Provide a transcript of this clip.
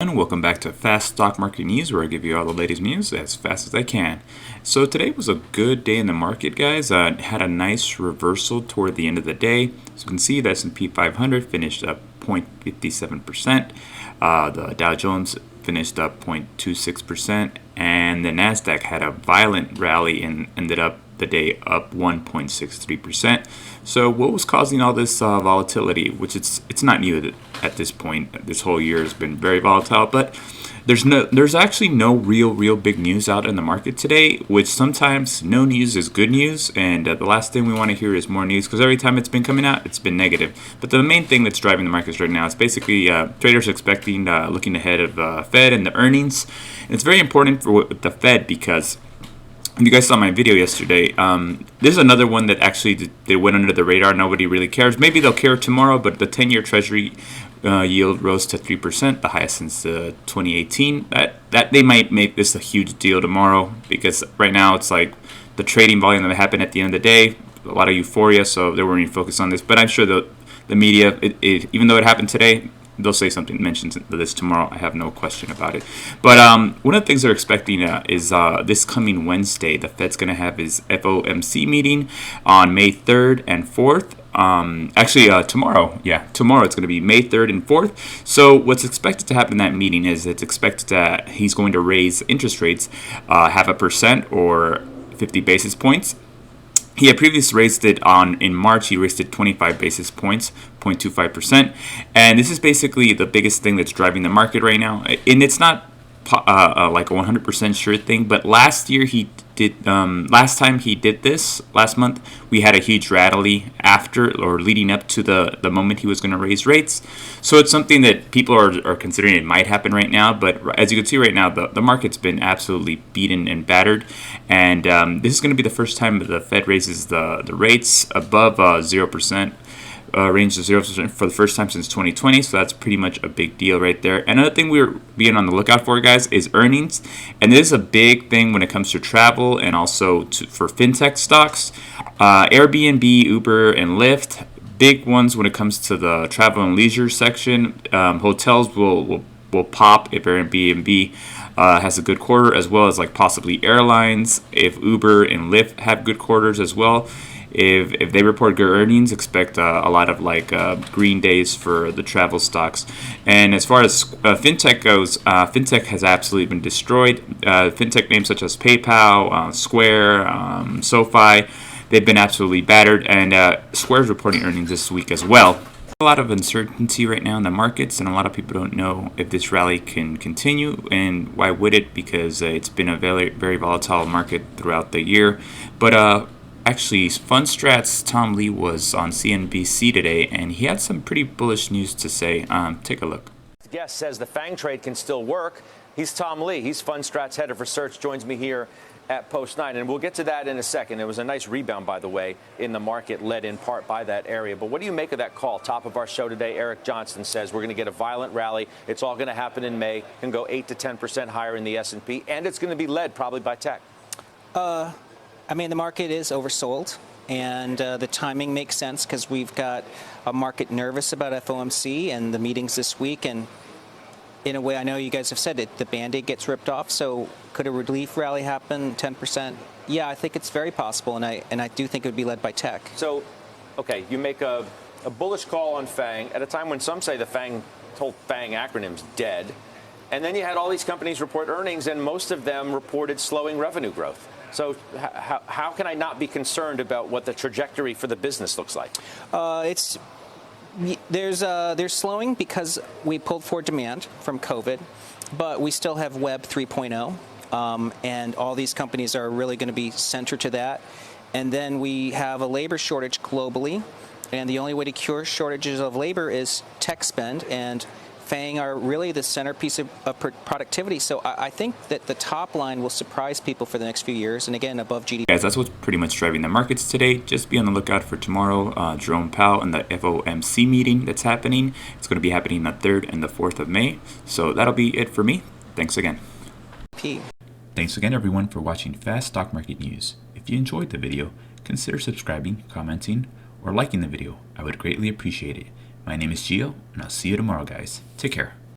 And welcome back to Fast Stock Market News, where I give you all the latest news as fast as I can. So today was a good day in the market, guys. Had a nice reversal toward the end of the day. As you can see, the S&P 500 finished up 0.57%. The Dow Jones finished up 0.26%, and the Nasdaq had a violent rally and ended up the day up 1.63%. So what was causing all this volatility, which it's not new at this point. This whole year has been very volatile, but there's actually no real big news out in the market today, which sometimes no news is good news, and the last thing we want to hear is more news, because every time it's been coming out, it's been negative. But the main thing that's driving the markets right now is basically traders expecting, looking ahead of Fed and the earnings. And it's very important for the Fed because if you guys saw my video yesterday, there's another one that actually they went under the radar. Nobody really cares. Maybe they'll care tomorrow, but the 10-year Treasury yield rose to 3%, the highest since 2018. That they might make this a huge deal tomorrow, because right now it's like the trading volume that happened at the end of the day, a lot of euphoria, so they weren't even focused on this. But I'm sure the media, even though it happened today, they'll say something, mentions this tomorrow. I have no question about it. But one of the things they're expecting is this coming Wednesday, the Fed's going to have his FOMC meeting on May 3rd and 4th. Tomorrow. Yeah, tomorrow it's going to be May 3rd and 4th. So what's expected to happen in that meeting is it's expected that he's going to raise interest rates 0.5% or 50 basis points. He had previously raised it in March. He raised it 25 basis points, 0.25%. And this is basically the biggest thing that's driving the market right now. And it's not like a 100% sure thing, but last year last time he did this, last month, we had a huge rally after or leading up to the moment he was going to raise rates. So it's something that people are considering it might happen right now. But as you can see right now, the market's been absolutely beaten and battered. And this is going to be the first time that the Fed raises the rates above 0%. Range of 0% for the first time since 2020, so that's pretty much a big deal right there. Another thing we're being on the lookout for, guys, is earnings, and this is a big thing when it comes to travel and also for fintech stocks. Airbnb, Uber, and Lyft, big ones when it comes to the travel and leisure section. Hotels will pop if Airbnb has a good quarter, as well as like possibly airlines if Uber and Lyft have good quarters as well. If they report good earnings, expect a lot of green days for the travel stocks. And as far as fintech goes, fintech has absolutely been destroyed. Fintech names such as PayPal, Square, SOFI, they've been absolutely battered. And Square is reporting earnings this week as well. A lot of uncertainty right now in the markets, and a lot of people don't know if this rally can continue, and why would it, because it's been a very volatile market throughout the year. But actually, FundStrat's Tom Lee was on CNBC today, and he had some pretty bullish news to say. Take a look. Guest says the FANG trade can still work. He's Tom Lee. He's FundStrat's head of research. Joins me here at Post 9, and we'll get to that in a second. It was a nice rebound, by the way, in the market, led in part by that area. But what do you make of that call? Top of our show today, Eric Johnston says we're going to get a violent rally. It's all going to happen in May. Can go 8 to 10% higher in the S&P, and it's going to be led probably by tech. I mean, the market is oversold, and the timing makes sense because we've got a market nervous about FOMC and the meetings this week. And in a way, I know you guys have said it, the Band-Aid gets ripped off. So could a relief rally happen, 10%? Yeah, I think it's very possible, and I do think it would be led by tech. So, okay, you make a bullish call on FANG at a time when some say the whole FANG acronym's dead. And then you had all these companies report earnings, and most of them reported slowing revenue growth. So how can I not be concerned about what the trajectory for the business looks like? There's slowing because we pulled forward demand from COVID, but we still have Web 3.0, and all these companies are really going to be centered to that. And then we have a labor shortage globally, and the only way to cure shortages of labor is tech spend, and FANG are really the centerpiece of productivity. So I think that the top line will surprise people for the next few years, and again, above GDP. Guys, that's what's pretty much driving the markets today. Just be on the lookout for tomorrow, Jerome Powell and the FOMC meeting that's happening. It's going to be happening the 3rd and the 4th of May. So that'll be it for me. Thanks again. Thanks again, everyone, for watching Fast Stock Market News. If you enjoyed the video, consider subscribing, commenting, or liking the video. I would greatly appreciate it. My name is Gio, and I'll see you tomorrow, guys. Take care.